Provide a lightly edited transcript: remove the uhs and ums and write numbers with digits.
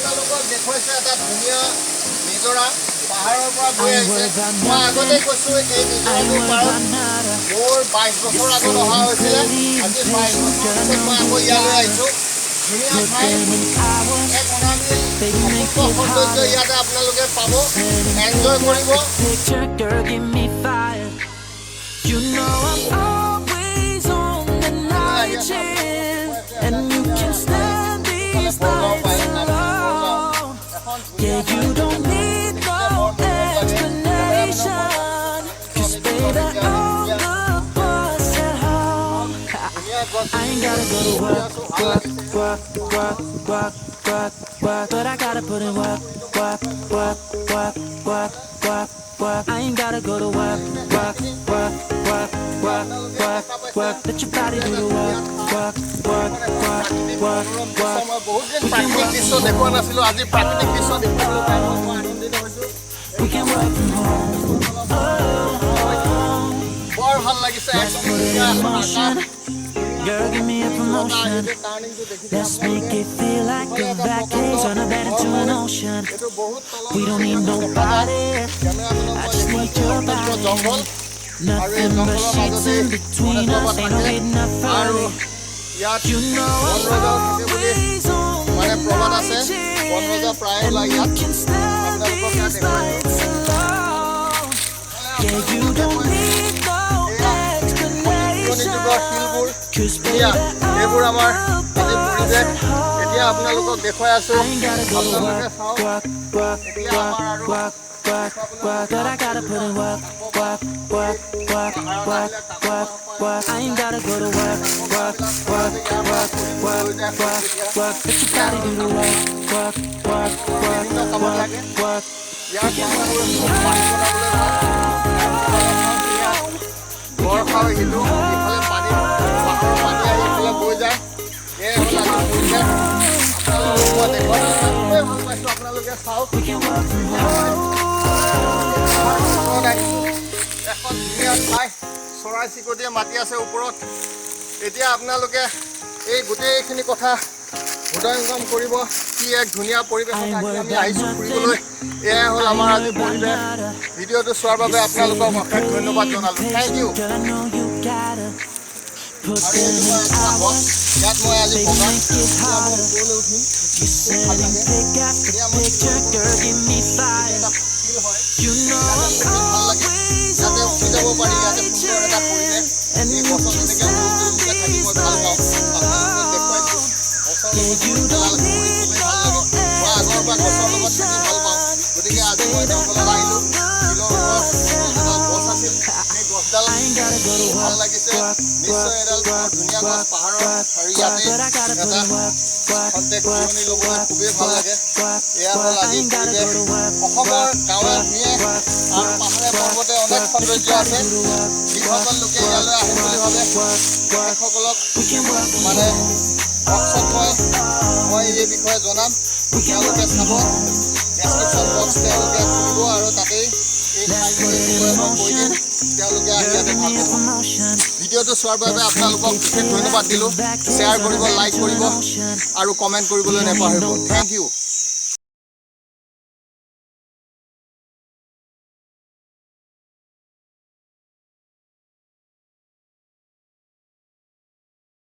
আপোনালোকক দেখুৱাইছে এটা ধুনীয়া নিজৰা পাহাৰৰ পৰা বৈ আহিছে মই আগতে কৈছো এই নিজৰাটোৰ পাৰত মোৰ 22 বছৰ আগত অহা হৈছিলে আজি 22 বছৰ পিছত মই আকৌ ইয়ালৈ আহিছো ধুনীয়া ঠাই এক অনামিল সৌন্দৰ্য ইয়াতে আপোনালোকে পাব এনজয় কৰিব You know I'm always on the night shift, and you can stand these nights alone. Yeah, you don't need no explanation, 'cause baby all the boys at home. I ain't gotta go to work, but I gotta put in work. I ain't gotta go to work. Let your body do the work. প্ৰাকৃতিক দৃশ্য দেখুৱা নাছিলো আজি প্ৰাকৃতিক দৃশ্য দেখিবলৈ পাই মই আনন্দিত হৈছো We can work from home. বৰ ভাল লাগিছে Girl, give me a promotion. Let's make it feel like a vacation. Turn a bed into an ocean. We don't need nobody. I just need your body. Nothing but sheets in between us. Ain't no getting up early. You know I'm always on the night shift, and you can stand these nights alone. Yeah, you don't need no explanation. 'Cause baby, এইবোৰ আমাৰ আজি পৰিৱেশ এতিয়া আপোনালোকক দেখুৱাই আছো আপোনালোকে চাওক এতিয়া আমাৰ আৰু but I gotta put in work. I ain't gotta go to work. Let your body do the work. বৰষা আহিলো ইফালে পানী পাহাৰৰ পানী আহি ইফালে বৈ যায় এই হ'ল আজি পৰিৱেশ আপোনালোকক মই দেখুৱাই ভাল পাইছো আপোনালোকে চাওক এখন ধুনীয়া ঠাই চৰাই চিৰিকটিয়ে মাতি আছে ওপৰত এতিয়া আপোনালোকে এই গোটেইখিনি কথা হৃদয়ঙ্গম কৰিব কি এক ধুনীয়া পৰিৱেশত আমি আহিছোঁ ফুৰিবলৈ এয়াই হ'ল আমাৰ আজি পৰিৱেশ ভিডিঅ'টো চোৱাৰ বাবে আপোনালোকক অশেষ ধন্যবাদ জনালোঁ থেংক ইউ ইয়াত মই আজি প্ৰগ্ৰাম ওপৰলৈ উঠিম ভাল লাগে ইয়াতে উঠি যাব পাৰি ইয়াতে সুন্দৰ এটা পৰিৱেশ এই গছত এনেকৈ থাকি মই ভাল পাওঁ আপোনালোকক দেখুৱাইছোঁ মই আগৰ পৰা গছৰ লগত থাকি ভাল পাওঁ গতিকে আজি মই জংঘলত আহিলোঁ শিলৰ গছ আছিল সেই গছডাল ভাল লাগিছে নিশ্চয় এডাল বৰ ধুনীয়া গছ পাহাৰৰ আৰু ইয়াতে এটা খন্তেক জিৰণি ল'বলৈ খুবেই ভাল লাগে এয়া হ'ল আজি পৰিৱেশ অসমৰ গাঁৱে ভূঞে আৰু পাহাৰে পৰ্বতে অনেক সৌন্দৰ্য আছে যিসকল লোকে ইয়ালৈ আহিম বুলি ভাবে তেখেতসকলক মানে বক্সত মই এই বিষয়ে জনাম তেওঁলোকে চাব ডেছক্ৰিপশ্যন বক্স তেওঁলোকে খুলিব আৰু তাতেই এই ঠাইখিনিৰ বিষয়ে মই কৈ দিম তেওঁলোকে আহি ইয়াতে ভাল পাব ভিডিঅ'টো চোৱাৰ বাবে আপোনালোকক বিশেষ ধন্যবাদ দিলোঁ শ্বেয়াৰ কৰিব লাইক কৰিব আৰু কমেণ্ট কৰিবলৈ নাপাহৰিব থেংক ইউ